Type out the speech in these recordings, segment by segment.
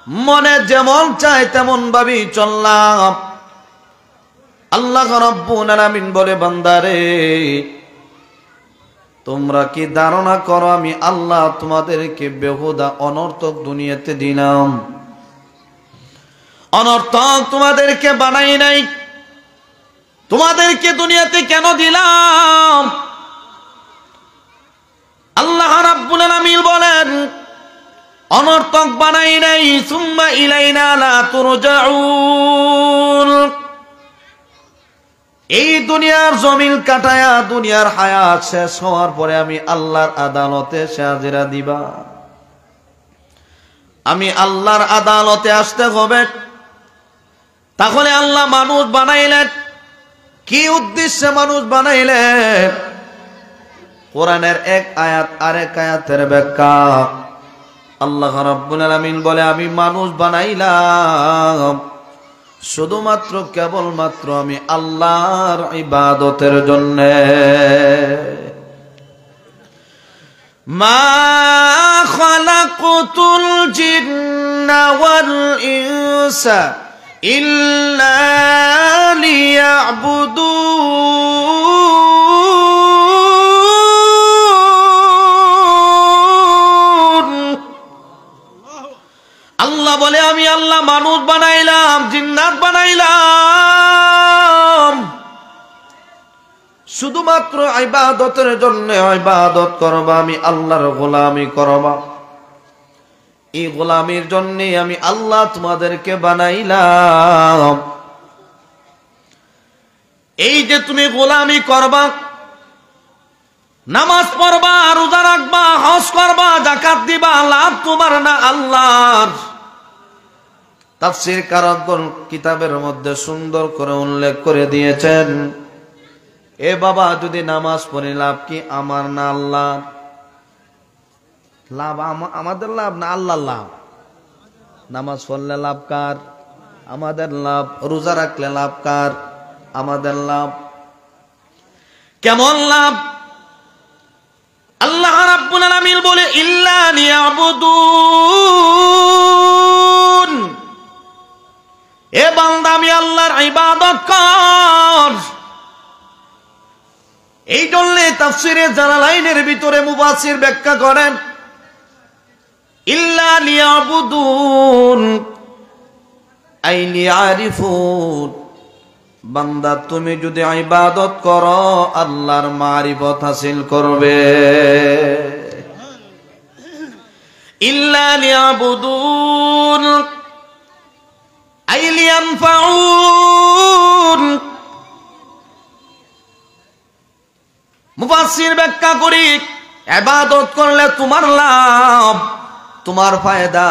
মনে যেমন চায় তেমন ভাবেই চললাম। আল্লাহ রাব্বুল আলামিন বলে, বান্দারে তোমরা কি ধারণা করো আমি আল্লাহ তোমাদেরকে বেহুদা অনর্থক দুনিয়াতে দিলাম? অনর্থক তোমাদেরকে বানাই নাই। তোমাদেরকে দুনিয়াতে কেন দিলাম? আল্লাহ রাব্বুল আলামিন বলেন, অনর্থক বানাই নাই। সুম্মা ইলাইনা লা তুরজাউন। এই দুনিয়ার জমিন কাটায়া দুনিয়ার হায়াত শেষ হওয়ার পরে আমি আল্লাহর আদালতে হাজিরা দিবা। আমি আল্লাহর আদালতে আসতে হবে। তাহলে আল্লাহ মানুষ বানাইলেন কি উদ্দেশ্যে? মানুষ বানাইলেন কোরআনের এক আয়াত আরেক আয়াতের ব্যাখ্যা। আল্লাহ রাব্বুল আলামিন বলে, আমি মানুষ বানাইলাম শুধুমাত্র কেবলমাত্র আমি আল্লাহর ইবাদতের জন্য। মা খালাকুতুল জিন্না ওয়াল ইনসা ইল্লা লিয়াবুদুন। আল্লাহ বলে, আমি আল্লাহ মানুষ বানাইলাম, জিন্নাত বানাইলাম শুধুমাত্র ইবাদতের জন্য। ইবাদত করবা, আমি আল্লাহর গোলামি করবা। এই গোলামির জন্য আমি আল্লাহ তোমাদেরকে বানাইলাম। এই যে তুমি গোলামি করবা, নামাজ পড়বা, রোজা রাখবা, হজ করবা, যাকাত দিবা, লাভ তোমার না আল্লাহর। তাফসীর কারকগণ কিতাবের মধ্যে সুন্দর করে উল্লেখ করে দিয়েছেন, এ বাবা যদি নামাজ পড়ি লাভ কি? আমার না আল্লাহ লাভ? আমাদের লাভ না আল্লাহর লাভ? নামাজ পড়লে লাভ কার? আমাদের লাভ। রোজা রাখলে লাভ কার? আমাদের লাভ। কেমন লাভ? আল্লাহ রাব্বুল আলামিন বলে, ইল্লা লিয়াবুদুন। এ বান্দা আমি আল্লাহর ইবাদত কর। এই জন্য তাফসীরে জালালাইনের ভিতরে মুফাসসির ব্যাখ্যা করেন, ইল্লা লিয়াবুদুন আই লিয়ারিফুন। বান্দা তুমি যদি ইবাদত করো আল্লাহর মারিফত হাসিল করবে। ইল্লা লিয়াবুদুন আই লিয়ানফাউন। মুফাসসির ব্যাখ্যা করি, ইবাদত করলে তোমার লাভ, তোমার ফায়দা।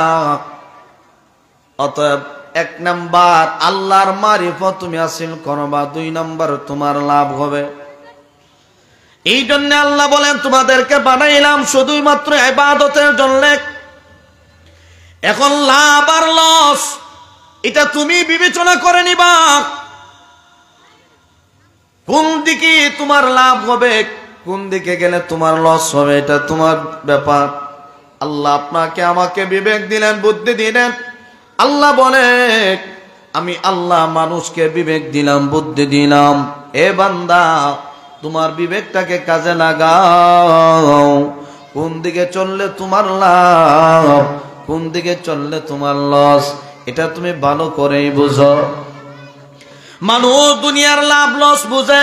অতএব এক নাম্বার আল্লাহর মারিফত তুমি হাসিল করবা, দুই নাম্বার তোমার লাভ হবে। এই জন্য আল্লাহ বলেন, তোমাদেরকে বানাইলাম শুধুমাত্র ইবাদতের জন্য। এখন লাভ আর লস এটা তুমি বিবেচনা করে নিবা, কোন দিকে তোমার লাভ হবে, কোন দিকে গেলে তোমার লস হবে, এটা তোমার ব্যাপার। আল্লাহ আপনাকে আমাকে বিবেক দিলেন, বুদ্ধি দিলেন। আল্লাহ বলে, আমি আল্লাহ মানুষকে বিবেক দিলাম, বুদ্ধি দিলাম। এ বান্দা তোমার বিবেকটাকে কাজে লাগাও। কোন দিকে চললে তোমার লাভ, কোন দিকে চললে তোমার লস, এটা তুমি ভালো করেই বুঝো। মানুষ দুনিয়ার লাভ লস বুঝে,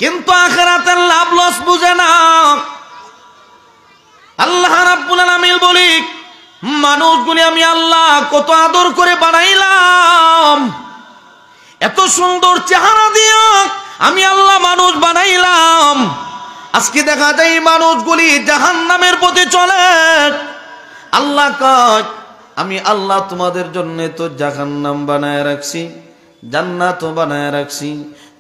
কিন্তু আখিরাতের লাভ লস বুঝে না। আল্লাহ রাব্বুল আলামিন বলি, মানুষগুলি আমি আল্লাহ কত আদর করে বানাইলাম, এত সুন্দর চেহারা দিয়া আমি আল্লাহ মানুষ বানাইলাম। আজকে দেখা যায় মানুষগুলি জাহান্নামের পথে চলে। আল্লাহ কয়, আমি আল্লাহ তোমাদের জন্য তো জাহান্নাম বানায় রাখছি, জান্নাতও বানায় রাখছি।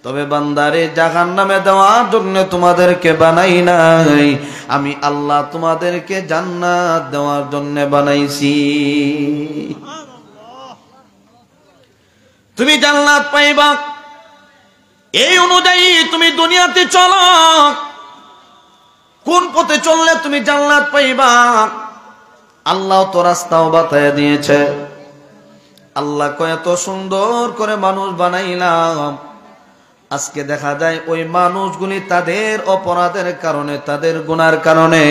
তবে বান্দারে জাহান্নামে দেওয়ার জন্য তোমাদেরকে বানাই নাই, আমি আল্লাহ তোমাদেরকে জান্নাত দেওয়ার জন্য বানাইছি। তুমি জান্নাত পাইবা, এই অনুযায়ী তুমি দুনিয়াতে চলো। কোন পথে চললে তুমি জান্নাত পাইবা, আল্লাহ তো রাস্তাও বাতায় দিয়েছে। আল্লাহ কয় এত সুন্দর করে মানুষ বানাইলাম, আজকে দেখা যায় ওই মানুষগুলি তাদের অপরাধের কারণে, তাদের গুনার কারণে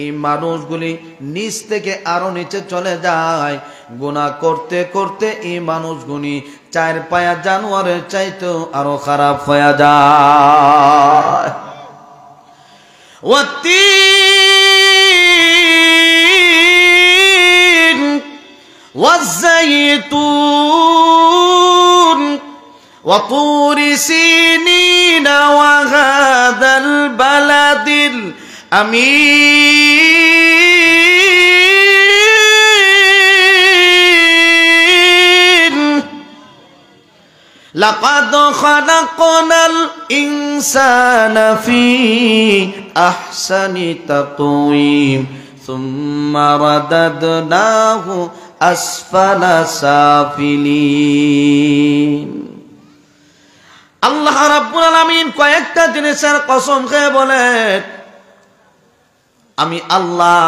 এই মানুষগুলি নিচ থেকে আরো নিচে চলে যায়। গুনাহ করতে করতে এই মানুষগুলি চার পায়া জানোয়ারের চাইতেও আরো খারাপ হয়ে যায়। ওয়াত্তিন ওয়াজ্জাইতুন وطور سينين وهذا البلد الأمين لقد خلقنا الإنسان في أحسن تقويم ثم رددناه أسفل سافلين। আল্লাহ রাব্বুল আলামিন কয়েকটা জিনিসের কসম খেয়ে বলেন, আমি আল্লাহ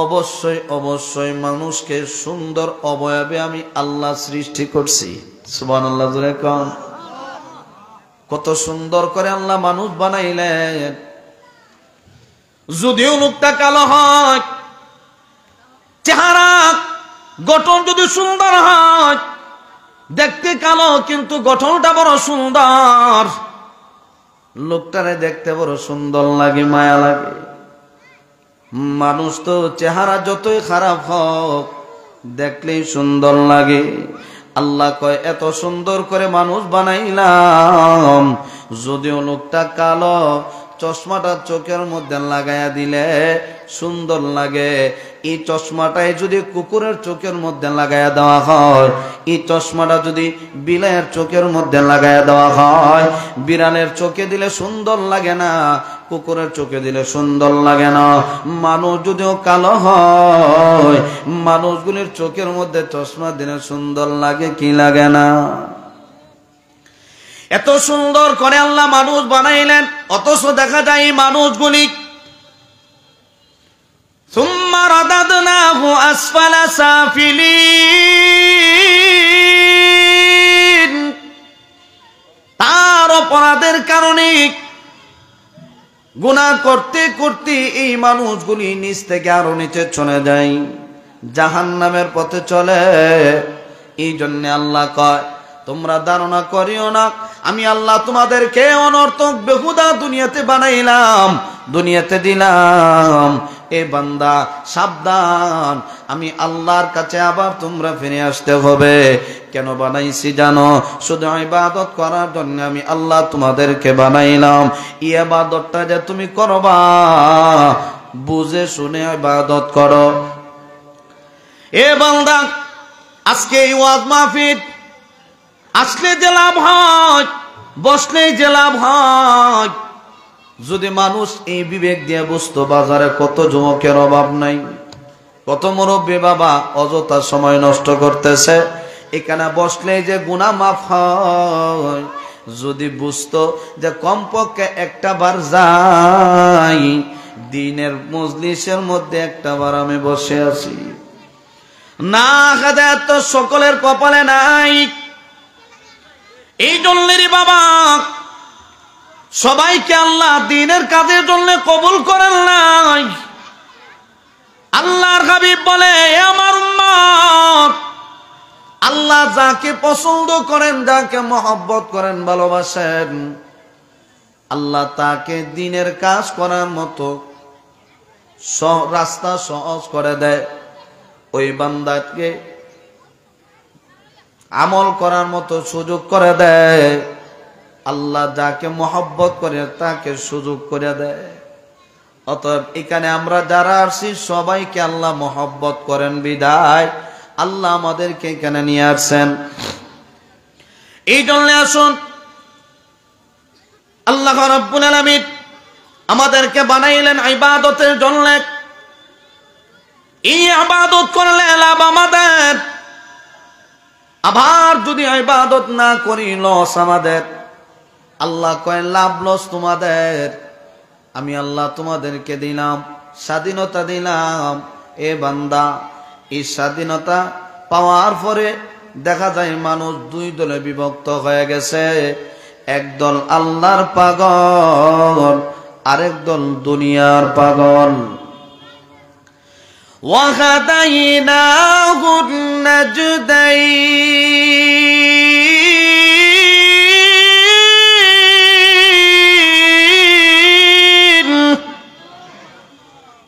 অবশ্যই অবশ্যই মানুষকে সুন্দর অবয়বে আমি আল্লাহ সৃষ্টি করছি। সুবহানাল্লাহ জোরে কোন। কত সুন্দর করে আল্লাহ মানুষ বানাইলেন। যদিও লোকটা কালো হয়, চেহারা গঠন যদি সুন্দর হয়, দেখতে কালো কিন্তু গঠনটা বড় সুন্দর, লোকটারে দেখতে বড় সুন্দর লাগে, মায়া লাগে। মানুষ তো চেহারা যতই খারাপ হোক দেখলেই সুন্দর লাগে। আল্লাহ কয় এত সুন্দর করে মানুষ বানাইলাম, যদিও লোকটা কালো, চশমাটা চোখের মধ্যে লাগাইয়া দিলে সুন্দর লাগে। এই চশমাটাই যদি কুকুরের চোখের মধ্যে লাগাইয়া দেওয়া হয়, এই চশমাটা যদি বিলাইয়ের চোখের মধ্যে লাগাইয়া দেওয়া হয়, বিড়ালের চোখে দিলে সুন্দর লাগে না, কুকুরের চোখে দিলে সুন্দর লাগে না। মানুষ যদিও কালো হয়, মানুষগুলির চোখের মধ্যে চশমা দিলে সুন্দর লাগে কি লাগে না? এত সুন্দর করে আল্লাহ মানুষ বানাইলেন, অথচ দেখা যায় এই মানুষগুলি সুম্মা রাদাদনাহু আসফালা সাফিলিন, তার অপরাধের কারণে গুনাহ করতে করতে এই মানুষগুলি নিচ থেকে আরো নিচে চলে যায়, জাহান্নামের পথে চলে। এই জন্য আল্লাহ কয় তোমরা ধারণা করিও না আমি আল্লাহ তোমাদেরকে অনর্থক বেহুদা দুনিয়াতে বানাইলাম, দুনিয়াতে দিলাম। এ বান্দা সাবধান, আমি আল্লাহর কাছে আবার তোমরা ফিরে আসতে হবে। কেন বানাইছি জানো? শুধু ইবাদত করার জন্য আমি আল্লাহ তোমাদেরকে বানাইলাম। এই ইবাদতটা যে তুমি করবা, বুঝে শুনে ইবাদত করো। এ বান্দা, আজকে এই ওয়াজ মাহফিল আসলে যে লাভ হয়, বসলেই যে লাভ হয়, যদি মানুষ এই বিবেক দিয়ে বুঝতো বাজারে কত যুবকের অভাব নাই, কত মুরব্বী বাবা অযথা সময় নষ্ট করতেছে, এখানে বসলেই যে গুনাহ মাফ হয়, যদি বুঝতো যে কমপক্ষে একটা বার যাই, দিনের মজলিসের মধ্যে একটা বার আমি বসে আছি, না হেদায়েত তো সকলের কপালে নাই। এই জন্যেরই বাবা সবাইকে আল্লাহ দ্বীনের কাজের জন্য কবুল করেন নাই। আল্লাহর হাবিব বলে, আমার উম্মত, আল্লাহ যাকে পছন্দ করেন, যাকে মহব্বত করেন, ভালোবাসেন, আল্লাহ তাকে দ্বীনের কাজ করার মতো রাস্তা সহজ করে দেয়। ওই বান্দাকে আমল করার মতো সুযোগ করে দেয়। আল্লাহ যাকে মহব্বত করে তাকে সুযোগ করে দেয়। অতএব এখানে আমরা যারা আসছি সবাইকে আল্লাহ মহব্বত করেন বিদায় আল্লাহ আমাদেরকে এখানে নিয়ে আসছেন। এই জন্য আসুন, আল্লাহ রাব্বুল আলামিন আমাদেরকে বানাইলেন ইবাদতের জন্য। এই ইবাদত করলে লাভ আমাদের, আবার যদি ইবাদত না করি লস আমাদের। আল্লাহ কয় লাভ লস তোমাদের। আমি আল্লাহ তোমাদেরকে দিলাম, স্বাধীনতা দিলাম। এ বান্দা, এই স্বাধীনতা পাওয়ার পরে দেখা যায় মানুষ দুই দলে বিভক্ত হয়ে গেছে। একদল আল্লাহর পাগল, আরেক দল দুনিয়ার পাগল। وَهَدَيْنَاهُ النَّجْدَيْنِ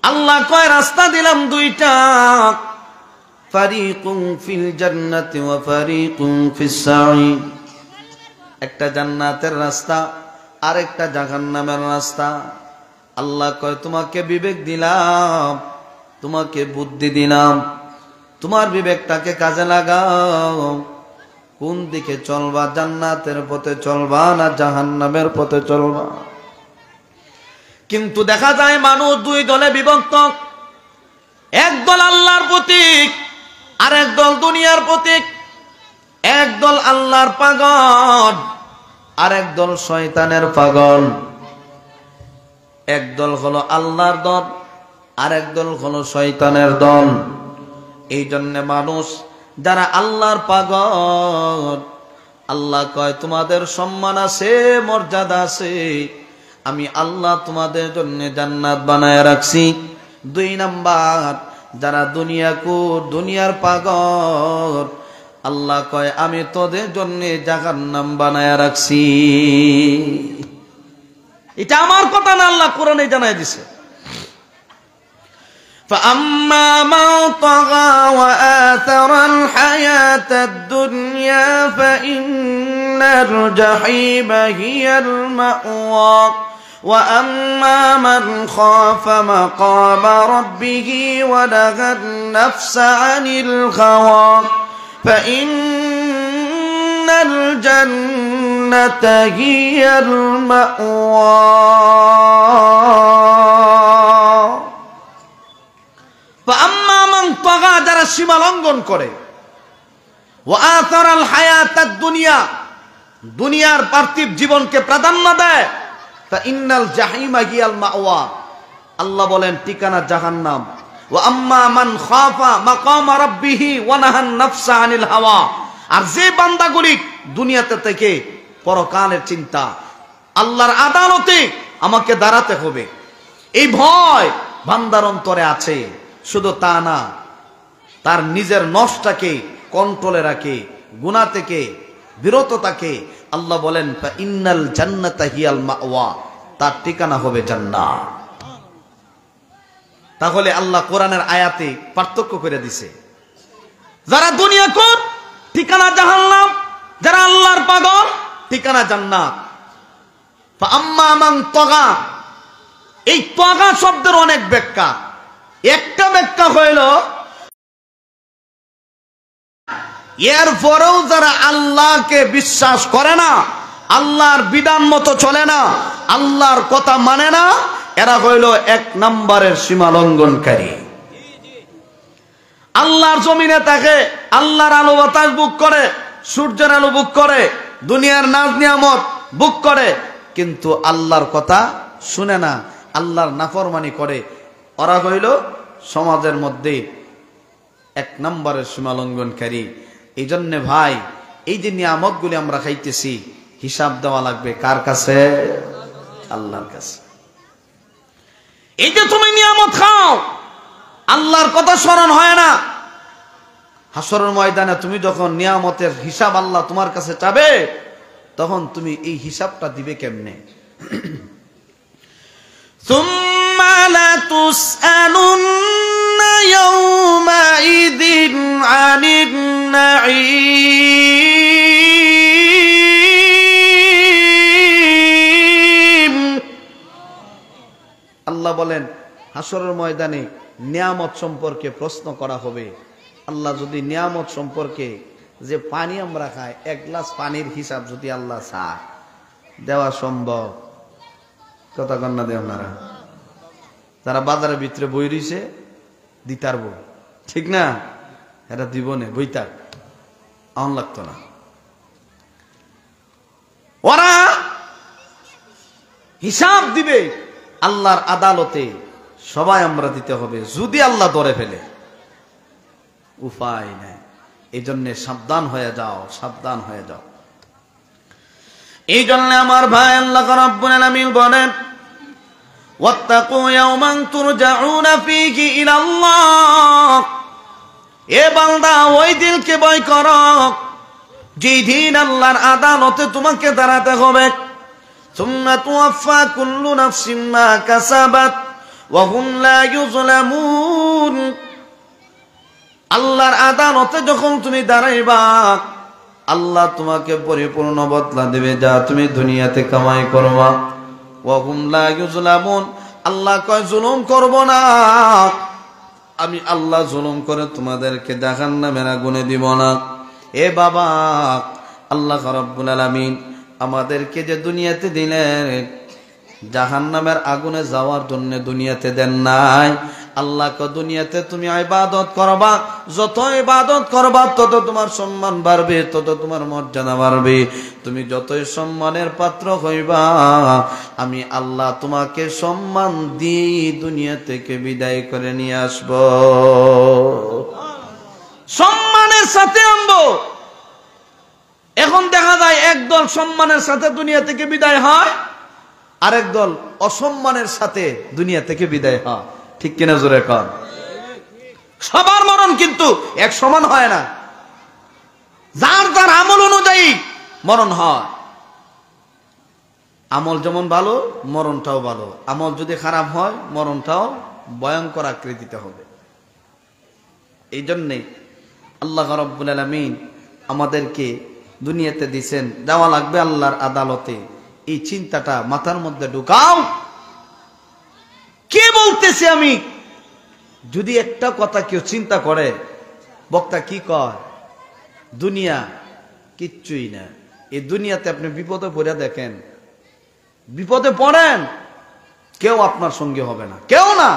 আল্লাহ কয় রাস্তা দিলাম দুইটা, ফারিকুন ফিল জান্নাতি ওয়া ফারিকুন ফিস সাঈর। একটা জান্নাতের রাস্তা, আরেকটা জাহান্নামের রাস্তা। আল্লাহ কয় তোমাকে বিবেক দিলাম, তোমাকে বুদ্ধি দিলাম, তোমার বিবেকটাকে কাজে লাগাও। কোন দিকে চলবা, জান্নাতের পথে চলবা না জাহান্নামের পথে চলবা? কিন্তু দেখা যায় মানুষ দুই দলে বিভক্ত। একদল আল্লাহর প্রতীক, আর একদল দুনিয়ার প্রতীক। একদল আল্লাহর পাগল, আর একদল শয়তানের পাগল। একদল হলো আল্লাহর দল, আর একদল হলো শয়তানের দল। এই জন্য মানুষ যারা আল্লাহর পাগল, আল্লাহ কয় তোমাদের সম্মান আছে, মর্যাদা আছে, আমি আল্লাহ তোমাদের জন্য জান্নাত বানায় রাখছি। দুই নাম্বার যারা দুনিয়ার পাগল, আল্লাহ কয় আমি তোদের জন্য জাহান্নাম বানায় রাখছি। এটা আমার কথা না, আল্লাহ কোরআনে জানায় দিছে। فَأَمَّا مَنْ طَغَى وَآثَرَ الْحَيَاةَ الدُّنْيَا فَإِنَّ الْجَحِيمَ هِيَ الْمَأْوَى وَأَمَّا مَنْ خَافَ مَقَامَ رَبِّهِ وَنَهَى النَّفْسَ عَنِ الْهَوَى فَإِنَّ الْجَنَّةَ هِيَ الْمَأْوَى। যারা সীমা লঙ্ঘন করে, ওয়াআতারাল হায়াতাদ দুনিয়া, দুনিয়ার পার্থিব জীবনকে প্রাধান্য দেয়, তা ইন্নাল জাহিমা হিয়াল মাওয়া, আল্লাহ বলেন ঠিকানা জাহান্নাম। ওয়া আম্মা মান খাফা মাকামা রাব্বিহি ওয়া নাহান নাফসা আনিল হাওয়া, আর যে বান্দাগুলি দুনিয়াতে থেকে পরকালের চিন্তা, আল্লাহর আদালতে আমাকে দাঁড়াতে হবে, এই ভয় বান্দার অন্তরে আছে। শুধু তা না, তার নিজের নফসটাকে কন্ট্রোলে রাখে, গুনাহ থেকে বিরত থাকে। আল্লাহ বলেন ইন্নাল জান্নাতা হিয়াল মাওয়া, তার ঠিকানা হবে জান্নাত। তাহলে আল্লাহ কোরআনের আয়াতে পার্থক্য করে দিছে। যারা দুনিয়া কোন ঠিকানা জাহান্নাম, যারা আল্লাহর পাগল ঠিকানা জান্নাত। ফাআম্মা মান তাগা, এই তাগা শব্দের অনেক ব্যাখ্যা। একটা ব্যাখ্যা হইল এরপরেও যারা আল্লাহকে বিশ্বাস করে না, আল্লাহর বিধান মতো চলে না, আল্লাহর কথা মানে না, এরা হইল এক নম্বরের সীমা লঙ্ঘনকারী। আল্লাহর জমিনে থাকে, আল্লাহর আলো বাতাস বুক করে, সূর্যের আলো বুক করে, দুনিয়ার নাজ নিয়ামত বুক করে, কিন্তু আল্লাহর কথা শুনে না, আল্লাহর নাফরমানি করে। ওরা হইল সমাজের মধ্যে এক নম্বরের সীমা লঙ্ঘনকারী। এই জন্য ভাই, এই যে নিয়ামতগুলি আমরা খাইতেছি, হিসাব দেওয়া লাগবে কার কাছে? আল্লাহর কাছে। এই যে তুমি নিয়ামত খাও, আল্লাহর কথা স্মরণ হয় না, হাসরের ময়দানে তুমি যখন নিয়ামতের হিসাব আল্লাহ তোমার কাছে চাবে, তখন তুমি এই হিসাবটা দিবে কেমনে? সুম্মা লাতুসআলুন্না ইয়াওমাইযিন আনিন নাঈম। আল্লাহ বলেন হাসরের ময়দানে নিয়ামত সম্পর্কে প্রশ্ন করা হবে। আল্লাহ যদি নিয়ামত সম্পর্কে, যে পানি আমরা খাই, এক গ্লাস পানির হিসাব যদি আল্লাহ চায়, দেওয়া সম্ভব? কথা কন্যা দেব আপনারা যারা বাজারের ভিতরে বই রইছে দিতার বই, ঠিক না? এটা দিব না, বইতার আন লাগতো না। ওরা হিসাব দিবে আল্লাহর আদালতে, সবাই আমরা দিতে হবে। যদি আল্লাহ ধরে ফেলে, উপায় নাই। এই জন্য সাবধান হয়ে যাও, সাবধান হয়ে যাও। এই জন্য আমার ভাই আল্লাহ রাব্বুল আলামিন বলেন, ওয়াত্তাকু ইয়াওমান তুরজাউনা ফীহি ইলাল্লাহ। এ বান্দা, ওই দিনকে ভয় করো যেই দিন আল্লাহর আদালতে তোমাকে দাঁড়াতে হবে। সুম্মা তুওয়াফা কুল্লু নাফসিন মা কাসাবাত ওয়া হুম লা ইউযলামুন। আল্লাহর আদালতে যখন তুমি দাঁড়াইবা, আল্লাহ তোমাকে পরিপূর্ণ বদলা দেবে যা তুমি দুনিয়াতে কামাই করবা। ওয়া হুম লা ইউযলামুন, আল্লাহ কয় জুলুম করব না, আমি আল্লাহ জুলুম করে তোমাদেরকে জাহান্নামের আগুনে দিব না। এ বাবা, আল্লাহ রাব্বুল আলামিন আমাদেরকে যে দুনিয়াতে দিলেন, জাহান্নামের আগুনে যাওয়ার জন্য দুনিয়াতে দেন নাই। আল্লাহকে দুনিয়াতে তুমি ইবাদত করবা, যত ইবাদত করবা তত তোমার সম্মান বাড়বে, তত তোমার মর্যাদা বাড়বে। তুমি যতই সম্মানের পাত্র হইবা, আমি আল্লাহ তোমাকে সম্মান দিয়ে দুনিয়া থেকে বিদায় করে নিয়ে আসব, সম্মানের সাথে আনবো। এখন দেখা যায় একদল সম্মানের সাথে দুনিয়া থেকে বিদায় হয়, আরেক দল অসম্মানের সাথে দুনিয়া থেকে বিদায় হয়। ঠিক কিনা জোরে কর? সবার মরণ কিন্তু এক সমান হয় না, যার যার আমল অনুযায়ী মরণ হয়। আমল যেমন ভালো, মরণটাও ভালো। আমল যদি খারাপ হয়, মরণটাও ভয়ঙ্কর আকৃতিতে হবে। এই জন্যে আল্লাহ রাব্বুল আলামিন আমাদেরকে দুনিয়াতে দিছেন, দেওয়া লাগবে আল্লাহর আদালতে। এই চিন্তাটা মাথার মধ্যে ঢুকাও। কে বলতেছে আমি? যদি একটা কথা কেউ চিন্তা করে, বক্তা কি কয়, দুনিয়া কিচ্ছুই না। এই দুনিয়াতে আপনি বিপদে পড়ে দেখেন, বিপদে পড়েন, কেউ আপনার সঙ্গে হবে না, কেউ না।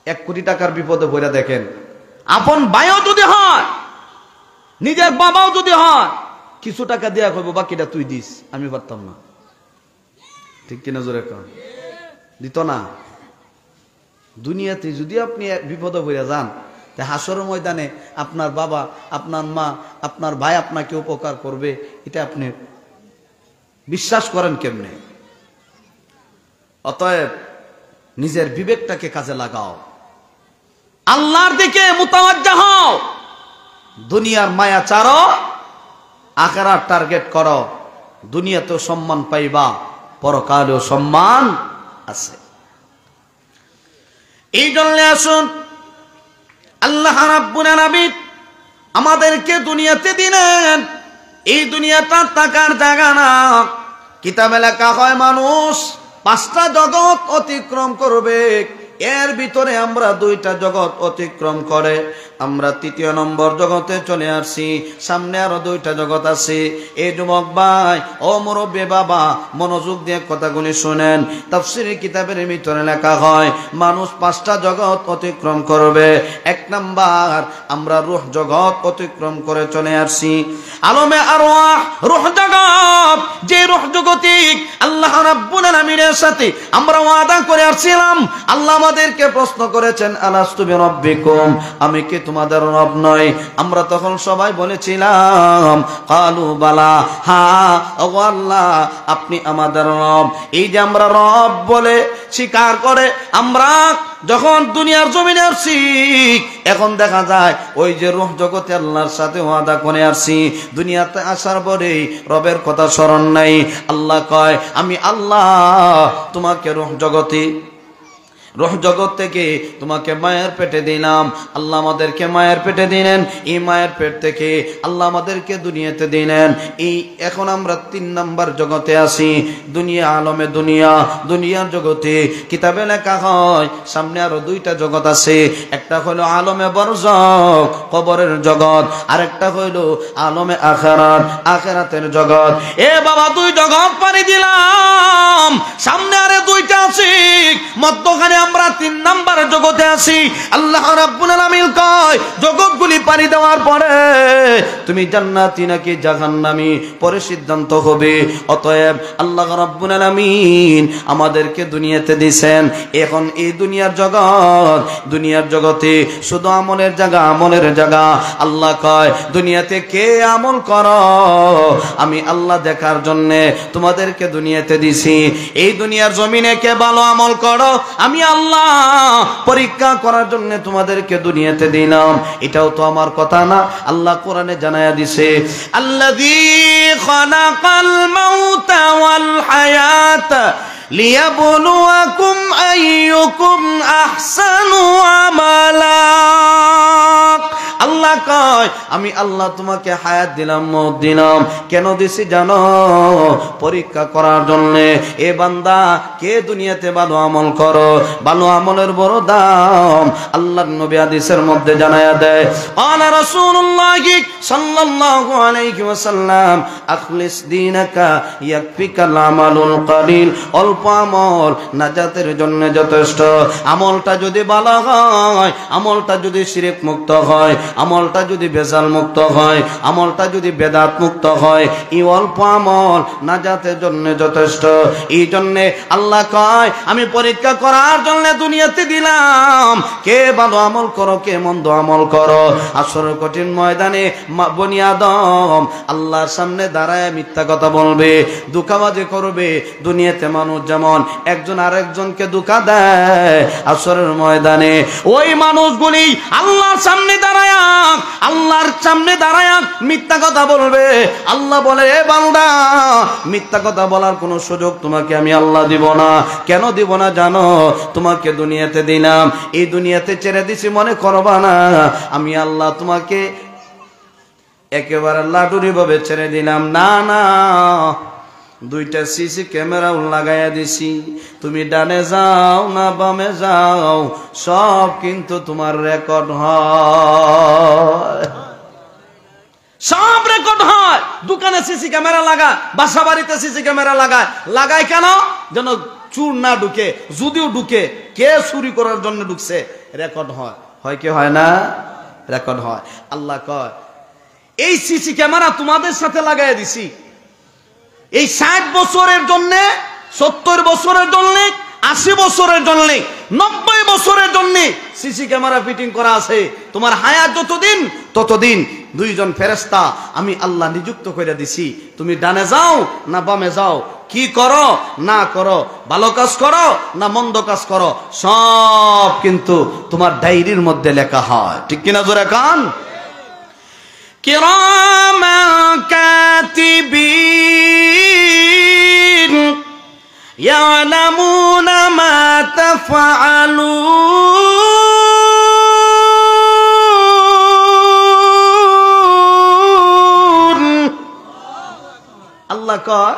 1 কোটি টাকার বিপদে পড়ে দেখেন, আপন ভাইও যদি হয়, নিজের বাবাও যদি হয়, কিছু টাকা দেয়া করবো, বাকিটা তুই দিস, আমি পারতাম না। ঠিক কিনা জোরে কর? দিত না। দুনিয়াতে যদি আপনি বিপদে পড়ে যান, তা হাসরের ময়দানে আপনার বাবা, আপনার মা, আপনার ভাই আপনাকে উপকার করবে, এটা আপনি বিশ্বাস করেন কেমনে? অতএব নিজের বিবেকটাকে কাজে লাগাও, আল্লাহর দিকে মুতাওয়াজ্জা হও, দুনিয়ার মায়া ছাড়ো, আখিরাত টার্গেট করো। দুনিয়াতেও সম্মান পাইবা, পরকালেও সম্মান আছে। এই জন্য আসুন, আল্লাহ রাব্বুল আলামিন আমাদেরকে দুনিয়াতে দিলেন। এই দুনিয়াটা টাকার জায়গা না। কিতাবে লেখা হয় মানুষ 5টা জগৎ অতিক্রম করবে, এর ভিতরে আমরা 2টা জগৎ অতিক্রম করে আমরা 3য় নম্বর জগতে চলে আসছি। সামনে আরো 2টা জগৎ আছে। এই যুবক ভাই, ও মুরব্বী বাবা, মনোযোগ দিয়ে কথাগুলি শুনেন। তাফসীরের কিতাবের ভিতরে লেখা হয় মানুষ 5টা জগৎ অতিক্রম করবে। 1 নাম্বার, আমরা রূহ জগৎ অতিক্রম করে চলে আসছি। আলমে আরওয়াহ রূহ জগৎ, যে রূহ জগতিক আল্লাহ রাব্বুল আলামিনের সাথে আমরা ওয়াদা করে আসছিলাম। আল্লাহ আমাদেরকে প্রশ্ন করেছেন, আলাস্তু বিরাব্বিকুম, আমি কি তোমাদের রব নই? আমরা তখন সবাই বলেছিলাম কালু বালা, হ্যাঁ ওগো আল্লাহ, আপনি আমাদের রব। এই যে আমরা রব বলে স্বীকার করে আমরা যখন দুনিয়ার জমিনে আসছি, এখন দেখা যায় ওই যে রূহ জগতে আল্লাহর সাথে ওয়াদা করে আসছি, দুনিয়াতে আসার পরেই রবের কথা স্মরণ নাই। আল্লাহ কয়, আমি আল্লাহ তোমাকে রূহ জগৎ থেকে তোমাকে মায়ের পেটে দিলাম। আল্লাহ আমাদেরকে মায়ের পেটে দিলেন, এই মায়ের পেট থেকে আল্লাহ আমাদেরকে দুনিয়াতে দিলেন। এই এখন আমরা 3 নাম্বার জগতে আছি, দুনিয়া, আলমে দুনিয়া, দুনিয়ার জগতে। কিতাবে লেখা হয় সামনে আরো 2টা জগৎ আছে। একটা হলো আলমে বরজখ, কবরের জগৎ, আরেকটা হইলো আলমে আখিরাত, আখিরাতের জগৎ। এ বাবা, 2 জগৎ পাড়ি দিলাম, সামনে আরে 2টা আছে, মধ্যখানে আমরা 3 নাম্বার জগতে আছি। আল্লাহ রাব্বুল আলামিন কয় জগৎগুলি পাড়ি দেওয়ার পরে তুমি জান্নাতি নাকি জাহান্নামী পরে সিদ্ধান্ত হবে। অতএব আল্লাহ রাব্বুল আলামিন আমাদেরকে দুনিয়াতে দিয়েছেন। এখন এই দুনিয়ার জগতে শুধু আমলের জায়গা। আল্লাহ কয় দুনিয়াতে কে আমল করো, আমি আল্লাহ দেখার জন্য তোমাদেরকে দুনিয়াতে দিছি। এই দুনিয়ার জমিনে কে ভালো আমল করো, আমি আল্লাহ পরীক্ষা করার জন্য তোমাদেরকে দুনিয়াতে দিলাম। এটাও তো আমার কথা না, আল্লাহ কোরআনে জানায়া দিছে আল্লাযী খালাকাল মাউতা ওয়াল হায়াতা লিয়াবলুয়াকুম আইয়ুকুম আহসানু আমালা। আল্লাহ কয় আমি আল্লাহ তোমাকে হায়াত দিলাম, মওত দিলাম। কেন দিছি জানো? পরীক্ষা করার জন্য। এ বান্দা কে দুনিয়াতে ভালো আমল করো, ভালো আমলের বড় দাম আল্লাহর নবী হাদিসের মধ্যে জানায়া দেয়। আলা রাসূলুল্লাহ সাল্লাল্লাহু আলাইহি ওয়াসাল্লাম আখলিস দীনাকা ইয়াকফিকাল আমালুল কলিল। অল্প আমল নাজাতের জন্য যথেষ্ট। আমলটা যদি ভালো হয়, আমলটা যদি শিরক মুক্ত হয়, আমলটা যদি বেজাল মুক্ত হয়, আমলটা যদি বেদাত মুক্ত হয়, এই অল্প আমল নাজাতের জন্য যথেষ্ট। এই জন্য আল্লাহ কয় আমি পরীক্ষা করার জন্য দুনিয়াতে দিলাম কে ভালো আমল করো, কে মন্দ আমল করো। আসরের কঠিন ময়দানে বনি আদম আল্লাহর সামনে দাঁড়ায় মিথ্যা কথা বলবে, ধোঁকাবাজি করবে। দুনিয়াতে মানুষ যেমন একজন আরেকজনকে ধোঁকা দেয়, আসরের ময়দানে ওই মানুষগুলি আল্লাহর সামনে দাঁড়ায় মিথ্যা কথা বলবে। আল্লাহ বলে এ বান্দা, মিথ্যা কথা বলার কোনো সুযোগ তোমাকে আমি আল্লাহ দিব না। কেন দিব না জানো? তোমাকে দুনিয়াতে দিলাম, এই দুনিয়াতে ছেড়ে দিছি মনে করবা না আমি আল্লাহ তোমাকে একেবারে লাটুরি ভাবে ছেড়ে দিলাম। না, 2টা সিসি ক্যামেরাও লাগাইয়া দিছি। তুমি ডানে যাও না বামে যাও, সব কিন্তু তোমার রেকর্ড হয়, সব রেকর্ড হয়। দোকানে সিসি ক্যামেরা লাগা, বাসা বাড়িতে সিসি ক্যামেরা লাগায় কেন? যেন চুর না ঢুকে, যদিও ঢুকে কে চুরি করার জন্য ঢুকছে রেকর্ড হয় কি হয় না? রেকর্ড হয়। আল্লাহ কয় এই সিসি ক্যামেরা তোমাদের সাথে লাগাইয়া দিছি। এই 60 বছরের জন্য, 70 বছরের জন্য, 80 বছরের জন্য, 90 বছরের জন্য সিসি ক্যামেরা ফিটিং করা আছে। তোমার হায়াত যতদিন ততদিন 2 জন ফেরেশতা আমি আল্লাহ নিযুক্ত করে দিছি। তুমি ডানে যাও না বামে যাও, কি করো না করো, ভালো কাজ করো না মন্দ কাজ করো, সব কিন্তু তোমার ডায়েরির মধ্যে লেখা হয়। ঠিক কিনা জোরে কান? কিরামান কাতিবিন ইয়ালামুনা মা তাফআলুন। আল্লাহ কয়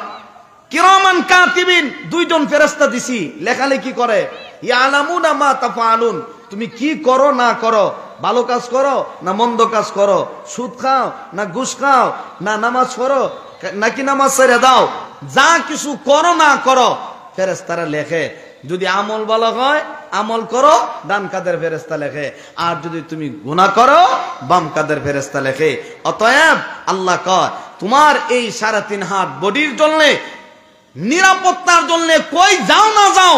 কিরামান কাতিবিন, 2 জন ফেরেশতা দিছি লেখালেখি করে। ইয়ালামুনা মা তাফআলুন, তুমি কি করো না করো, ভালো কাজ করো না মন্দ কাজ করো, সুদ খাও না ঘুষ খাও, না নামাজ পড়ো নাকি নামাজ ছেড়ে দাও, যা কিছু করো না করো ফেরেশতারা লেখে। যদি আমল ভালো হয় আমল করো, ডান কাদের ফেরেশতা লেখে, আর যদি তুমি গুনাহ করো বাম কাদের ফেরেশতা লেখে। অতএব আল্লাহ কয় তোমার এই 3.5 হাত বডির জন্য, নিরাপত্তার জন্য কই যাও না যাও,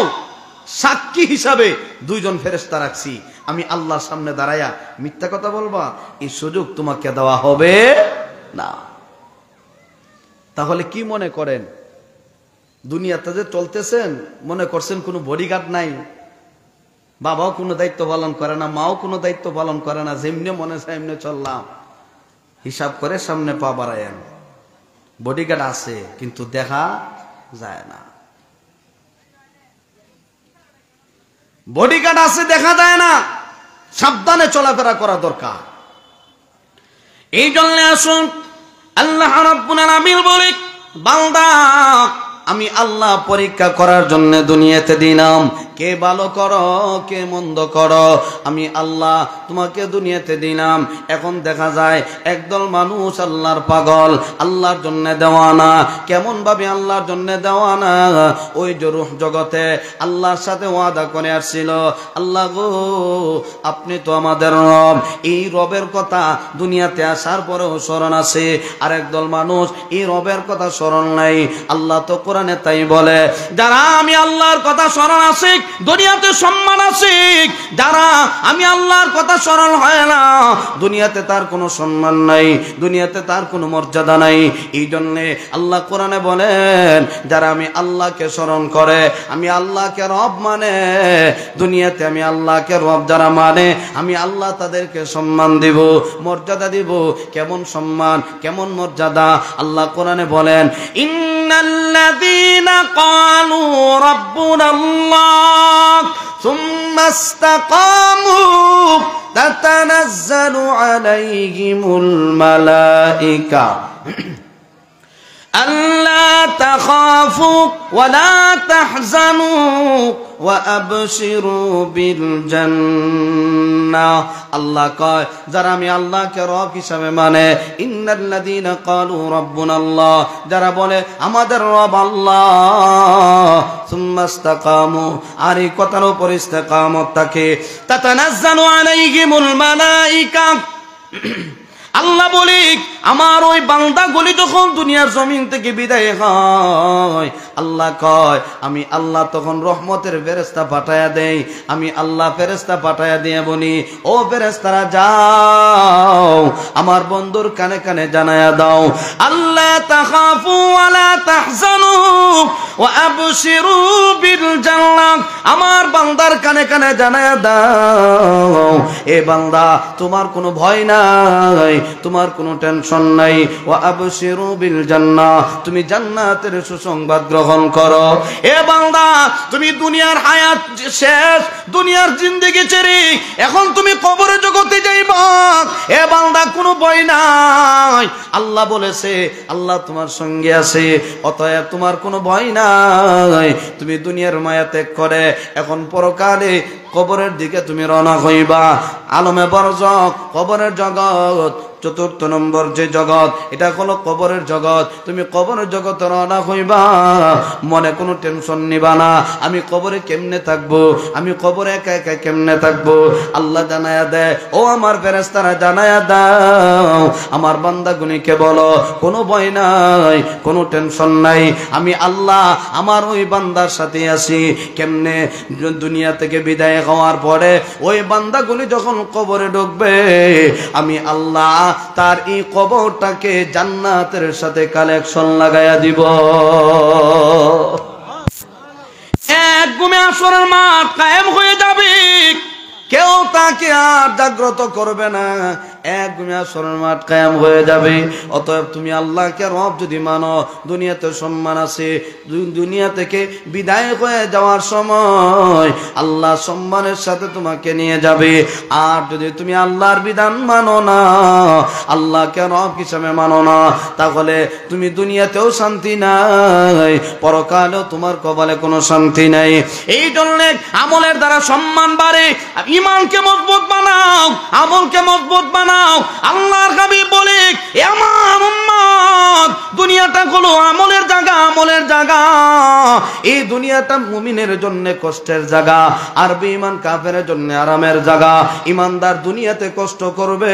সাক্ষী হিসাবে 2 জন ফেরেশতা রাখছি। আমি আল্লাহর সামনে দাঁড়ায়া মিথ্যা কথা বলবা, এই সুযোগ তোমাকে দেওয়া হবে না। তাহলে কি মনে করেন দুনিয়াতে যে চলতেছেন, মনে করছেন কোনো বডিগার্ড নাই, বাবাও কোনো দায়িত্ব পালন করে না, মাও কোনো দায়িত্ব পালন করে না, যেমনি মনে চায় এমনি চললাম। হিসাব করে সামনে পা বাড়ায়েন। বডিগার্ড আছে কিন্তু দেখা যায় না, বডিগার্ড আছে দেখা যায় না, সাবধানে চলাফেরা করা দরকার। এই জন্য আসুন আল্লাহ রাব্বুল আলামিন বলে বান্দা আমি আল্লাহ পরীক্ষা করার জন্য দুনিয়াতে দিলাম কে ভালো করো কে মন্দ করো, আমি আল্লাহ তোমাকে দুনিয়াতে দিলাম। এখন দেখা যায় একদল মানুষ আল্লাহর পাগল, আল্লাহর জন্য দেওয়ানা। কেমন ভাবে আল্লাহর জন্য দেওয়ানা? ওই যে রূহ জগতে আল্লাহর সাথে ওয়াদা করে আসছিল, আল্লাহ গো আপনি তো আমাদের রব। এই রবের কথা দুনিয়াতে আসার পরেও স্মরণ আছে, আর একদল মানুষ এই রবের কথা স্মরণ নাই। আল্লাহ তো কোরআনে তাই বলে, যারা আমি আল্লাহর কথা স্মরণ আছে দুনিয়াতে সম্মান আছে, যারা আমি আল্লাহর কথা স্মরণ হয় না দুনিয়াতে তার কোনো সম্মান নাই, দুনিয়াতে তার কোনো মর্যাদা নাই। এই জন্যে আল্লাহ কোরআনে বলেন, যারা আমি আল্লাহকে স্মরণ করে, আমি আল্লাহকে রব মানে, দুনিয়াতে আমি আল্লাহকে রব যারা মানে, আমি আল্লাহ তাদেরকে সম্মান দিব, মর্যাদা দিব। কেমন সম্মান কেমন মর্যাদা? আল্লাহ কোরআনে বলেন, ইন্নাল্লাযীনা ক্বালু রাব্বুনাল্লাহ সুম্মা ইসতাকামু তাতানাজ্জালু আলাইহিমুল মালায়েকা আল্লা তাখাফু ওয়া লা তাহজানু ওয়া আবশিরু বিল জান্নাহ। আল্লাহ কয়, যারা আমি আল্লাহকে রব হিসাবে মানে, ইন্নাল্লাযীনা ক্বালু রাব্বুনাল্লাহ, যারা বলে আমাদের রব আল্লাহ, সুম্মা ইসতাকামু, আর এই কথার উপর ইস্তেকামত থাকে, তাতানাজ্জালু আলাইহিমুল মালায়েকা। আল্লাহ বলি, আমার ওই বান্দাগুলি যখন দুনিয়ার জমিন থেকে বিদায় হয়, আল্লাহ কয় আমি আল্লাহ তখন রহমতের ফেরেশতা পাঠায়া দেই। আমি আল্লাহ ফেরেশতা পাঠায়া দিয়ে বলি, ও ফেরেশতারা যাও আমার বন্ধুর কানে কানে জানায়া দাও, আল্লাহ তাখাফু ওয়া লা তাহজানু ওয়া আবশিরু বিল জান্নাহ। আমার বান্দার কানে কানে জানায়া দাও, এ বান্দা তোমার কোনো ভয় নাই, তোমার কোনো টেনশন নাই, ওয়া আবশিরু বিল জান্নাহ, তুমি জান্নাতের সুসংবাদ গ্রহণ করো। এ বান্দা তুমি দুনিয়ার হায়াত শেষ, দুনিয়ার জিন্দেগি ছেড়ে এখন তুমি কবরের জগতে যাইবা। এ বান্দা কোনো ভয় নাই, আল্লাহ বলেছে আল্লাহ তোমার সঙ্গে আছে, অতএব তোমার কোনো ভয় নাই। তুমি দুনিয়ার মায়া ত্যাগ করে এখন পরকালে কবরের দিকে তুমি রওনা হইবা। আলমে বরজক কবরের জগৎ, চতুর্থ নম্বর যে জগৎ, এটা হলো কবরের জগৎ। তুমি কবরের জগৎ রওনা হইবা, মনে কোনো টেনশন নিবা না, আমি কবরে কেমনে থাকবো, আমি কবরে একা একা কেমনে থাকবো। আল্লাহ জানায়া দেয়, ও আমার ফেরেশতারা জানায়া দাও আমার বান্দাগুনিকে বলো, কোনো ভয় নাই, কোনো টেনশন নাই, আমি আল্লাহ আমার ওই বান্দার সাথে আছি। কেমনে? দুনিয়া থেকে বিদায় হওয়ার পরে ওই বান্দাগুলি যখন কবরে ঢুকবে, আমি আল্লাহ তার এই কবরটাকে জান্নাতের সাথে কালেকশন লাগাইয়া দিব। এক ঘুমে আসরের মাঠ কায়েম হয়ে যাবে, কেউ তাকে আর জাগ্রত করবে না, এক ঘুমে আসরের মাঠ কায়েম হয়ে যাবে। অতএব তুমি আল্লাহকে রব যদি মানো, দুনিয়াতে সম্মান আছে, দুনিয়া থেকে বিদায় হয়ে যাওয়ার সময় আল্লাহ সম্মানের সাথে তোমাকে নিয়ে যাবে। আর যদি তুমি আল্লাহর বিধান মানো না, আল্লাহকে রব হিসাবে মানো না, তাহলে তুমি দুনিয়াতেও শান্তি নাই, পরকালেও তোমার কপালে কোনো শান্তি নাই। এই জন্য আমলের দ্বারা সম্মান বাড়ে, ঈমানকে মজবুত বানাও, আমলকে মজবুত বানাও। আল্লাহর হাবিব বলে, আমার উম্মত দুনিয়াটা হলো আমলের জায়গা, আমলের জায়গা। এই দুনিয়াটা মুমিনের জন্য কষ্টের জায়গা, আর বেঈমান কাফেরের জন্য আরামের জায়গা। ইমানদার দুনিয়াতে কষ্ট করবে,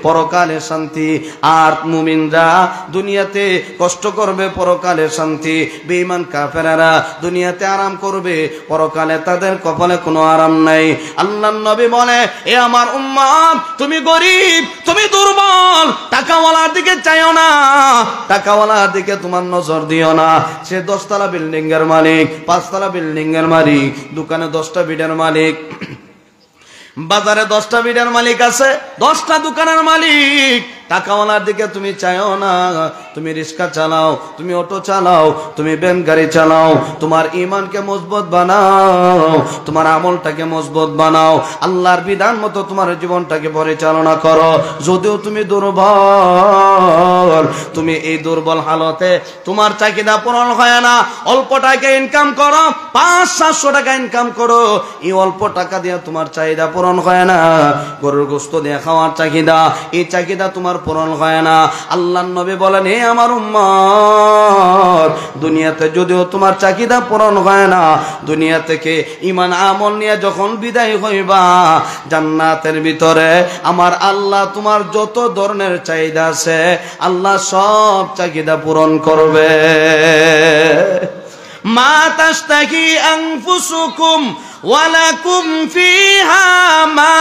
পরকালে শান্তি, আর মুমিনরা দুনিয়াতে কষ্ট করবে, পরকালে শান্তি। বেঈমান কাফেরেরা দুনিয়াতে আরাম করবে, পরকালে তাদের কপালে কোনো আরাম নাই। আল্লাহর নবী বলে, এ আমার উম্মত তুমি গরিব, তুমি দুর্বল, টাকাওয়ালার দিকে চাইও না, টাকাওয়ালার দিকে তোমার নজর দিও না। সে 10 তলা বিল্ডিং এর মালিক, 5 তলা বিল্ডিং এর মালিক, দোকানে 10টা বিডের মালিক, বাজারে 10টা বিডের মালিক আছে, 10টা দোকানের মালিক, টাকাওয়ালার দিকে তুমি চাইও না। তুমি রিক্সা চালাও, তুমি অটো চালাও, তুমি ভ্যান গাড়ি চালাও, তোমার ঈমানকে মজবুত বানাও, তোমার আমলটাকে মজবুত বানাও, আল্লাহর বিধান মতো তোমার জীবনটাকে পরিচালনা করো। যদিও তুমি দুর্বল, তুমি এই দুর্বল হালতে তোমার চাহিদা পূরণ হয় না। অল্প টাকা ইনকাম করো, 500-700 টাকা ইনকাম করো, এই অল্প টাকা দিয়ে তোমার চাহিদা পূরণ হয় না। গরুর গোশত দিয়ে খাওয়ার চাহিদা, এই চাহিদা তোমার পূরণ হয় না। আল্লাহর নবী বলেন, হে আমার উম্মত, দুনিয়াতে যদিও তোমার চাহিদা পূরণ হয় না, দুনিয়া থেকে ঈমান আমল নিয়ে যখন বিদায় হইবা, জান্নাতের ভিতরে আমার আল্লাহ তোমার যত ধরনের চাহিদা আছে আল্লাহ সব চাহিদা পূরণ করবে। মা তাশতাহি আনফুসুকুম ওয়া লাকুম ফিহা মা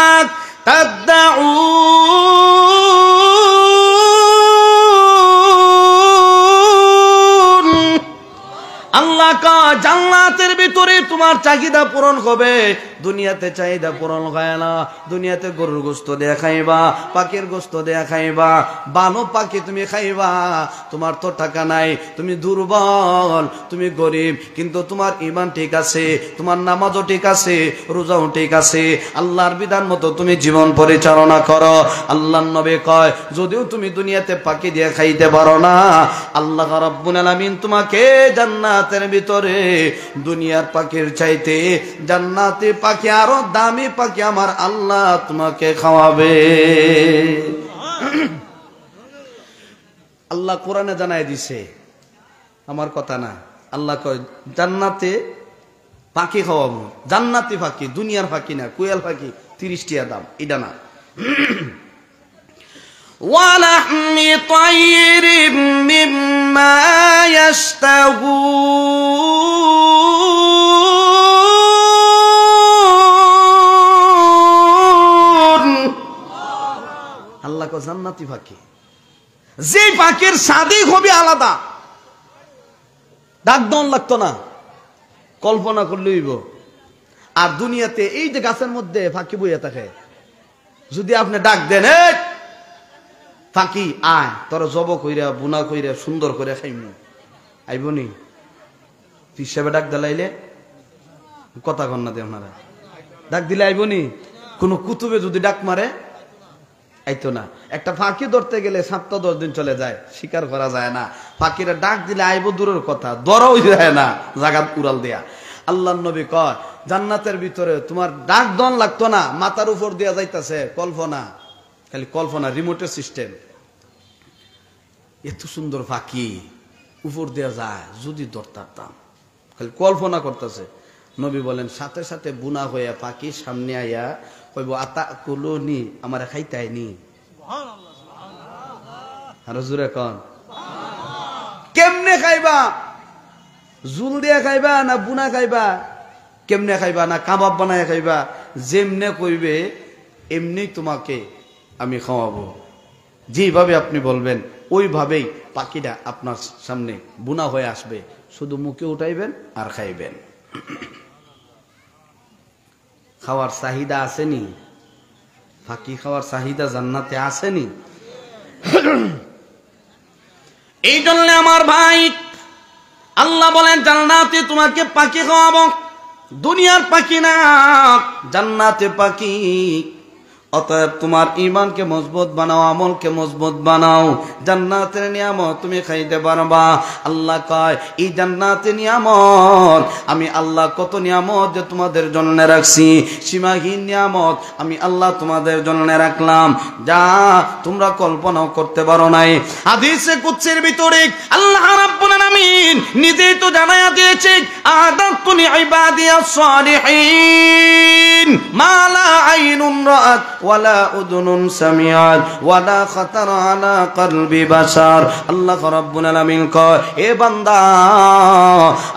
তাদউন। আল্লাহ কা জান্নাতের ভিতরে তোমার চাহিদা পূরণ হবে। দুনিয়াতে চাহিদা পূরণ হয় না। দুনিয়াতে গরুর গোশত দিয়ে খাইবা, পাখির গোশত দিয়ে খাইবা, বানো পাখি তুমি খাইবা। তোমার তো টাকা নাই, তুমি দুর্বল, তুমি গরিব, কিন্তু তোমার ঈমান ঠিক আছে, তোমার নামাজও ঠিক আছে, রোজাও ঠিক আছে, আল্লাহর বিধান মতো তুমি জীবন পরিচালনা করো। আল্লাহর নবী কয়, যদিও তুমি দুনিয়াতে পাখি দিয়ে খাইতে পারো না, আল্লাহ রাব্বুল আলামিন তোমাকে জান্নাতের ভিতরে দুনিয়ার পাখির চাইতে জান্নাতে পাখি আরো দামি পাখি আমার আল্লাহ তোমাকে খাওয়াবে। আল্লাহ কোরআনে জানাই দিছে, আমার কথা না। আল্লাহ কয় জান্নাতে পাখি খাওয়াবো, জান্নাতি পাখি, দুনিয়ার পাখি না, কোয়েল পাখি 30 টাকা দাম, এটা না। ওয়ালাহমি তায়রিম মিম্মা ইয়াশতাহুন। আল্লাহ কয় জান্নাতি পাখি, যে পাখির স্বাদই হবে আলাদা, ডাক দন লাগতো না, কল্পনা করলে হইব। আর দুনিয়াতে এই যে গাছের মধ্যে ফাঁকি বইয়া থাকে, যদি আপনি ডাক দেন, ফাঁকি আয়, তোর জব কইরা বুনা কইরা সুন্দর করে খাইমু, আইবনি? হিসাবে ডাক দিলাইলে কথা কন্যা দে, আপনারা ডাক দিলে আইবনি? কোন কুতুবে যদি ডাক মারে আইতো না। একটা ফাঁকি ধরতে গেলে 7-10 দিন চলে যায়, শিকার করা যায় না। ফাঁকিরা ডাক দিলে আইব দূরের কথা, ধরাও যায় না, জাগাত উড়াল দেয়া। আল্লাহর নবী কয় জান্নাতের ভিতরে তোমার ডাক দন লাগতো না, মাথার উপর দেয়া যাইতাছে, কল্পনা, খালি কল্পনা, রিমোটের সিস্টেম। এত সুন্দর ফাঁকি উপর দেয়া যায়, যদি ধরতাম, খালি কল্পনা করতেছে। নবী বলেন সাথে সাথে বুনা হইয়া পাখি সামনে আইয়া কইব, আতা কুলুনি, আমারে খাইতাইনি। আরো জোরে কন, কেমনে খাইবা? জুল দিয়া খাইবা না বুনা খাইবা? কেমনে খাইবা? না কাবাব বানায় খাইবা? যেমনে কইবে এমনি তোমাকে আমি খাওয়াবো। যেভাবে আপনি বলবেন ওইভাবেই পাখিটা আপনার সামনে বুনা হয়ে আসবে, শুধু মুখে উঠাইবেন আর খাইবেন। খাওয়ার চাহিদা আসেনি? ফাঁকি খাওয়ার চাহিদা জান্নাতে আসেনি? এই জন্য আমার ভাই, আল্লাহ বলেন জান্নাতে তোমাকে পাখি খাওয়াবো, দুনিয়ার পাখি না, জান্নাতে পাখি। অতএব তোমার ঈমানকে মজবুত বানাও, আমলকে মজবুত বানাও, জান্নাতের নিয়ামত তুমি খাইতে পারবা। আল্লাহ কয় এই জান্নাতের নিয়ামত আমি আল্লাহ কত নিয়ামত যে তোমাদের জন্য রাখছি, সীমাহীন নিয়ামত আমি আল্লাহ তোমাদের জন্য রাখলাম, যা তোমরা কল্পনাও করতে পারো নাই। হাদিসে কুদসির ভিতরে আল্লাহ রাব্বুল আলামিন নিজেই তো জানায়া দিয়েছে, আদাতু লিইবাদিয়াস সালিহিন মা লা আইনুন রাআত ওয়ালা উযুনুন সামিআত ওয়ালা খাতার আলা কলবি বাশার। আল্লাহ রাব্বুল আলামিন কয়, এ বান্দা,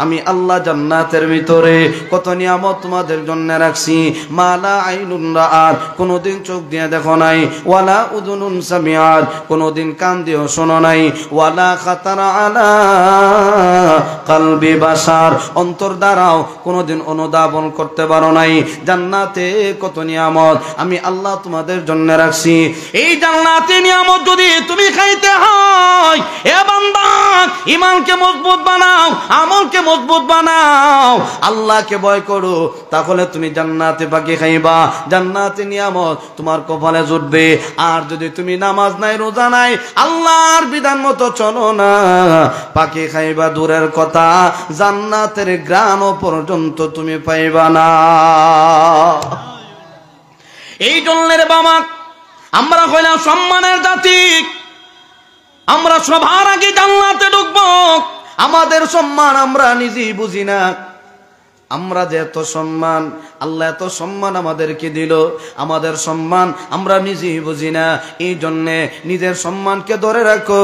আমি আল্লাহ জান্নাতের ভিতরে কত নিয়ামত তোমাদের জন্য রাখছি, মালা আইনুন রাআত, কোনদিন চোখ দিয়ে দেখো নাই, ওয়ালা উযুনুন সামিআত, কোনদিন কান দিয়ে শোনো নাই, ওয়ালা খাতার আলা কলবি বাশার, অন্তর দ্বারাও কোনদিন অনুধাবন করতে পারো নাই। জান্নাত জান্নাতে কত নিয়ামত আমি আল্লাহ তোমাদের জন্য রাখছি। এই জান্নাতে নিয়ামত যদি তুমি খাইতে হয়, এ বান্দা ঈমানকে মজবুত বানাও, আমলকে মজবুত বানাও, আল্লাহকে ভয় করো, তাহলে তুমি জান্নাতে পাকি খাইবা, জান্নাতে নিয়ামত তোমার কপালে জুটবে। আর যদি তুমি নামাজ নাই, রোজা নাই, আল্লাহর বিধান মতো চলো না, পাকি খাইবা দূরের কথা, জান্নাতের গ্রাণ পর্যন্ত তুমি পাইবা না। এই জন্যের বাবা আমরা হইলাম সম্মানের জাতি, আমরা সবার আগে জান্নাতে ঢুকবো। আমাদের সম্মান আমরা নিজেই বুঝি না। আমরা যে এত সম্মান, আল্লাহ এত সম্মান আমাদেরকে দিল, আমাদের সম্মান আমরা নিজেই বুঝি না। এই জন্যে নিজের সম্মানকে ধরে রাখো,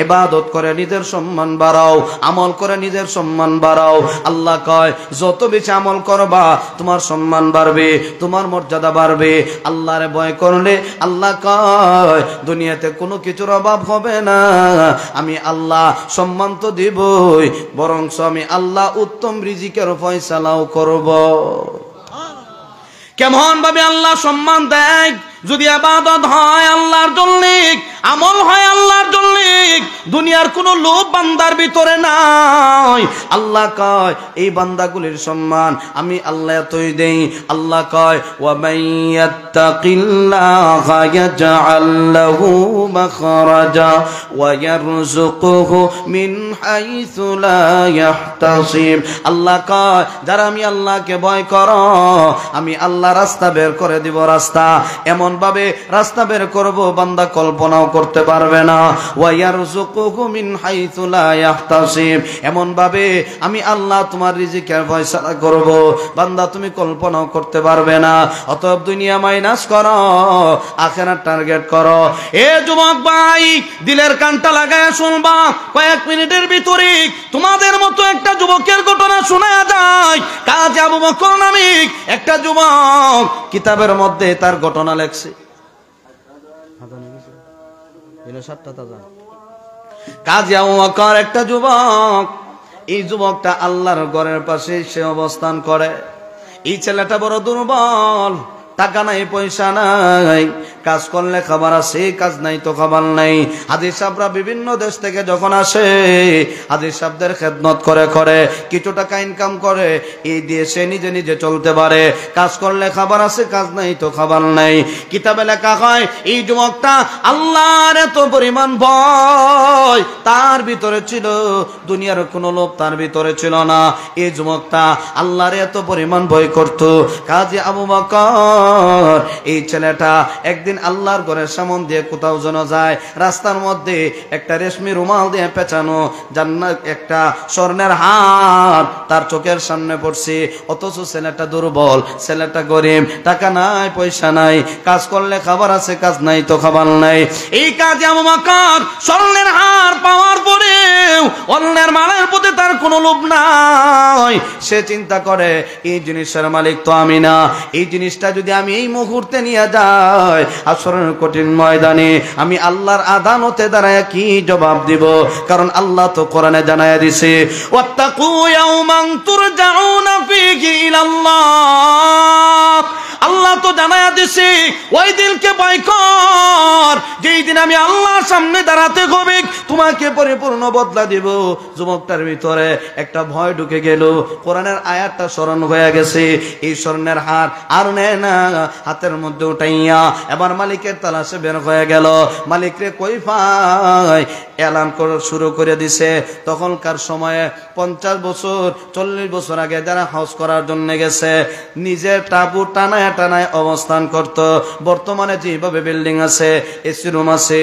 ইবাদত করে নিজের সম্মান বাড়াও, আমল করে নিজের সম্মান বাড়াও। আল্লাহ কয় যত বেশি আমল করবা তোমার সম্মান বাড়বে, তোমার মর্যাদা বাড়বে। আল্লাহরে ভয় করলে আল্লাহ কয় দুনিয়াতে কোনো কিছুর অভাব হবে না। আমি আল্লাহ সম্মান তো দিবই, বরঞ্চ আমি আল্লাহ উত্তম রিজিকের ফয়সালাও করব। কেমন ভাবে আল্লাহ সম্মান দেয়? যদি ইবাদত হয় আল্লাহর জন্য, আমল হয় আল্লাহর জন্য, দুনিয়ার কোন লোভ বান্দার ভিতরে নাই। আল্লাহ কয় এই বান্দাগুলির সম্মান আমি আল্লাহ এতই দেই। আল্লাহ কয় ওয়া মাইয়াত্তাকিল্লাহা ইয়াজআল লাহু মাখরাজা ওয়া ইয়ারযুকুহু মিন হাইসু লা ইয়াহতাসিব। আল্লাহ কয় যারা আমি আল্লাহকে ভয় করো, আমি আল্লাহ রাস্তা বের করে দিব। রাস্তা এমন ভাবে রাস্তা বের করব বান্দা কল্পনাও করতে পারবে না। ওয়া ইয়ারযুকুহু মিন হাইসু লা ইয়াহতাসিব, এমন ভাবে আমি আল্লাহ তোমার রিজিকের ফয়সালা করব বান্দা তুমি কল্পনাও করতে পারবে না। অতএব দুনিয়া মাইনাস করো, আখিরাত টার্গেট করো। এ যুবক ভাই দিলের কানটা লাগায় শুনবা, কয়েক মিনিটের ভিতরে তোমাদের মতো একটা যুবকের ঘটনা শোনা যায়। কাজী আবু বকর নামক একটা যুবক কিতাবের মধ্যে তার ঘটনা লেখছে। কাজী আবু বকর একটা যুবক, এই যুবকটা আল্লাহর ঘরের পাশে সে অবস্থান করে। এই ছেলেটা বড় দুর্বল, টাকা নাই, পয়সা নাই, কাজ করলে খাবার আছে, কাজ নাই তো খাবার নাই। হাদিস সাহেবরা বিভিন্ন দেশ থেকে যখন আসে হাদিস সাহেবদের খেদমত করে করে কিছু টাকা ইনকাম করে, এই দিয়ে সে নিজে নিজে চলতে পারে। কাজ করলে খাবার আছে, কাজ নাই তো খাবার নাই। কিতাবে লেখা হয় এই যুবকটা আল্লাহর এত পরিমাণ ভয় তার ভিতরে ছিল, দুনিয়ার কোনো লোভ তার ভিতরে ছিল না। এই যুবকটা আল্লাহর এত পরিমাণ ভয় করত। কাজী আবু বকর এই ছেলেটা একদিন আল্লাহর ঘরের সামন দিয়ে কোথাও যেন যায়, রাস্তার মধ্যে একটা রেশমি রুমাল দিয়ে পেঁচানো জান্নাত একটা স্বর্ণের হার তার চোখের সামনে পড়ছে। অথচ ছেলেটা দুর্বল, ছেলেটা গরিব, টাকা নাই, পয়সা নাই, কাজ করলে খাবার আছে, কাজ নাই তো খাবার নাই। এই কাজে আবু বকর স্বর্ণের হার পাওয়ার পরেও অন্যের মালের প্রতি তার কোনো লোভ নাই। সে চিন্তা করে এই জিনিসের মালিক তো আমি না, এই জিনিসটা যদি আমি এই মুহূর্তে নিয়ে যাই আসরের কঠিন ময়দানে আমি আল্লাহর আদালতে দাঁড়ায় কি জবাব দিব? কারণ আল্লাহ তো কোরআনে জানায়া দিছে ওয়াত্তাকু ইয়াওমান তুরজাউনা ফীহি ইলাল্লাহ। আল্লাহ তো জানায়া দিছে ওই দিনকে ভয় কর যেই দিন আমি আল্লাহর সামনে দাঁড়াতে হবে, তোমাকে পরিপূর্ণ বদলা দিব। যুবকটার ভিতরে একটা ভয় ঢুকে গেল, কোরআনের আয়াতটা স্মরণ হয়ে গেছে। এই স্বর্ণের হার আর নেয় না, হাতের মধ্যে উঠাইয়া এবার মালিকের তালাশে বের হয়ে গেল। মালিকরে কই পায় এলান করা শুরু করে দিছে। তখনকার সময়ে 50 বছর 40 বছর আগে যারা হজ করার জন্য গেছে নিজের টাবু টানায় টানায় অবস্থান করত। বর্তমানে যেভাবে বিল্ডিং আছে, এসি রুম আছে,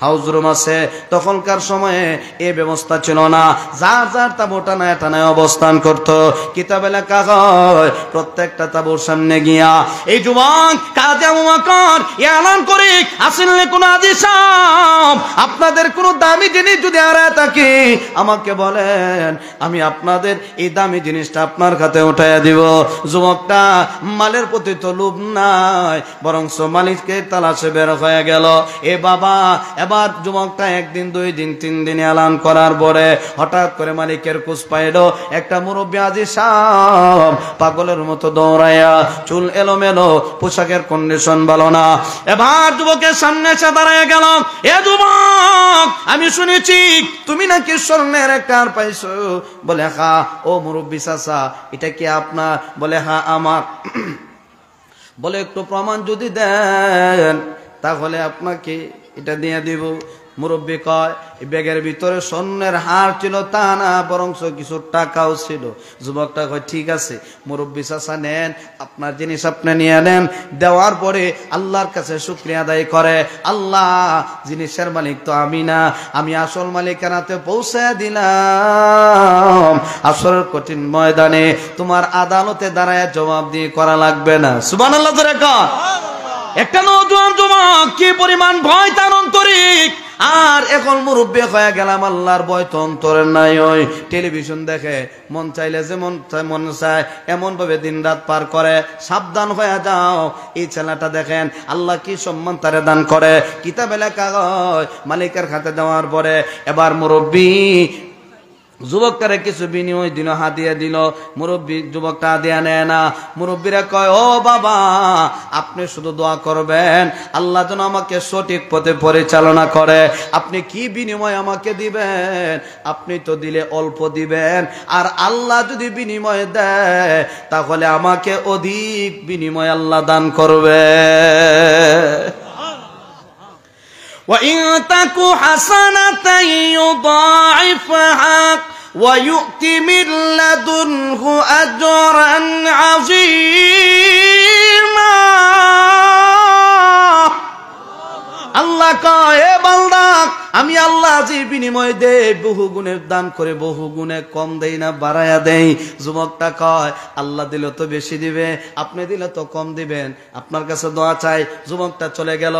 হাউস রুম আছে, তখনকার সময়ে এই ব্যবস্থা ছিল না। যার যার তাবু টানায় টানায় অবস্থান করত। কিতাবে লেখা হয় প্রত্যেকটা তাবুর সামনে গিয়া এই যুবক কাজী আবু বকর এলান করে আসলে কোন আদিসাম আপনাদের কোনো দামি জিনিস যদি হারায় থাকে আমাকে বলেন, আমি আপনাদের এই দামি জিনিসটা আপনার খাতে উঠাইয়া দিব। যুবকটা মালের প্রতি তো লোভ নাই, বরং মালিককে তালাশে বের হয়ে গেল। এ বাবা, এবার যুবকটা একদিন, 2 দিন, 3 দিন এলান করার পরে হঠাৎ করে মালিকের খোঁজ পাইল। একটা মুরব্বী আজি সাহেব পাগলের মতো দৌড়াইয়া, চুল এলোমেলো, পোশাকের কন্ডিশন ভালো না। এবার যুবকের সামনে এসে দাঁড়ায় গেল। এ যুবক, আমি শুনেছি তুমি নাকি স্বর্ণের একটা হার পাইছো। বলে হ্যাঁ। ও মুরব্বী চাচা, এটা কি আপনার? বলে হ্যাঁ আমার। বলে একটু প্রমাণ যদি দেন তাহলে আপনাকে এটা দিয়ে দিব। মুরব্বী কয়, ব্যাগের ভিতরে স্বর্ণের হার ছিল তা না, বরং কিছু টাকাও ছিল। যুবকটা কয় ঠিক আছে মুরব্বী চাচা, নেন আপনার জিনিস আপনি নিয়ে নেন। দেওয়ার পরে আল্লাহর কাছে শুকরিয়া আদায় করে, আল্লাহ জিনিসের মালিক তো আমি না, আমি আসল মালিকের হাতে পৌঁছে দিলাম। আসরের কঠিন ময়দানে তোমার আদালতে দাঁড়ায় জবাব দিয়ে করা লাগবে না। সুবহানাল্লাহ জোরে কর। একটা নওজোয়ান যুবক কি পরিমাণ ভয় তার অন্তরে। আর এখন মুরব্বী হয়ে গেলাম, আল্লাহর ভয় তো অন্তরে নাই। ওই টেলিভিশন দেখে, মন চাইলে যেমন মন চায় এমন ভাবে দিন রাত পার করে। সাবধান হয়ে যাও। এই ছেলেটা দেখেন আল্লাহ কি সম্মান তারে দান করে। কিতাবে লেখা হয় মালিকের খাতে দেওয়ার পরে এবার মুরব্বী যুবকটারে কিছু বিনিময় দিল, হাদিয়া দিল। মুরব্বী যুবকটা হাদিয়া নেয় না। মুরব্বীরা কয়, ও বাবা, আপনি শুধু দোয়া করবেন আল্লাহ যেন আমাকে সঠিক পথে পরিচালনা করে। আপনি কি বিনিময় আমাকে দিবেন? আপনি তো দিলে অল্প দিবেন, আর আল্লাহ যদি বিনিময় দেয় তাহলে আমাকে অধিক বিনিময় আল্লাহ দান করবে। وَإِن تَكُ حَسَنَةً يُضَاعِفْهَا وَيُؤْتِ مِن لَّدُنْهُ أَجْرًا عَظِيمًا। আল্লাহ কয়, এ বান্দা, আমি আল্লাহ যে বিনিময় দেই বহু গুণে দান করে, বহু গুণে কম দেই না, বাড়ায়া দেই। যুবকটা কয়, আল্লাহ দিলে তো বেশি দিবে, আপনি দিলে তো কম দিবেন, আপনার কাছে দোয়া চাই। যুবকটা চলে গেল।